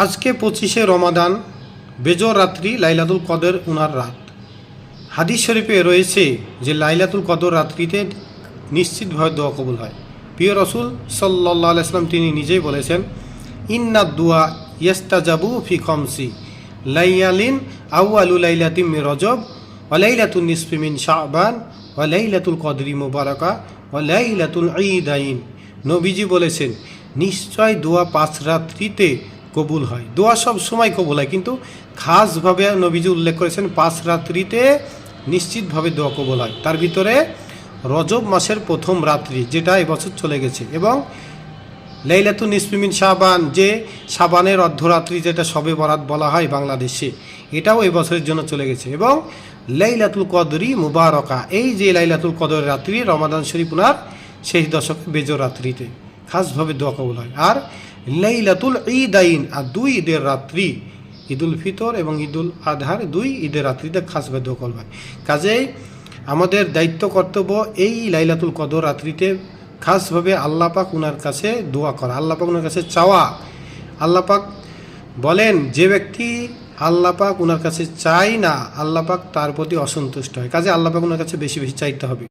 আজকে 25শে রমাদান, বেজর রাত্রি, লাইলাতুল কদর উনার রাত। হাদিস শরীফে রয়েছে যে লাইলাতুল কদর রাত্রিতে নিশ্চিতভাবে দোয়া কবুল হয়। প্রিয় রসুল সাল্লাল্লাহু আলাইহি ওয়াসাল্লাম তিনি নিজেই বলেছেন, ইন্নাদ দুয়া ইয়াস্তাজাবু ফি খমসি লাইয়ালিন আউয়ালু লাইলাতিম মিন রজব ওয়া লাইলাতুন নিসফি মিন শাবান ওয়া লাইলাতুল কদরি মুবারাকা ওয়া লাইলাতুল ঈদাইন। নবীজি বলেছেন, নিশ্চয় দোয়া 5 রাত্রিতে কবুল হয়। দোয়া সব সময় কবুল হয়, কিন্তু খাসভাবে নবীজি উল্লেখ করেছেন 5 রাত্রিতে নিশ্চিতভাবে দোয়া কবুল হয়। তার ভিতরে রজব মাসের প্রথম রাত্রি, যেটা এবছর চলে গেছে, এবং লাইলাতুন নিসফি মিন শাবান, যে শাবানের অর্ধরাত্রি, যেটা শবে বরাত বলা হয় বাংলাদেশে, এটাও এবছরের জন্য চলে গেছে, এবং লাইলাতুল কদরি মুবারকা, এই যে লাইলাতুল কদর রাত্রি রমাদান শরীফ উনার শেষ দশকে বেজর রাত্রিতে খাসভাবে দোয়া কবুল হয়। আর লাইলাতুল ঈদাইন, আর 2 ঈদের রাত্রি, ঈদুল ফিতর এবং ঈদুল আজহার 2 ঈদের রাত্রিতে খাসভাবে দোয়া কবুল হয়। কাজেই আমাদের দায়িত্ব কর্তব্য এই লাইলাতুল কদর রাত্রিতে খাসভাবে আল্লাহ পাক উনার কাছে দোয়া করা, আল্লাহ পাক উনার কাছে চাওয়া। আল্লাহ পাক বলেন, যে ব্যক্তি আল্লাহ পাক উনার কাছে চায় না, আল্লাহ পাক তার প্রতি অসন্তুষ্ট হয়। কাজে আল্লাহ পাক উনার কাছে বেশি বেশি চাইতে হবে।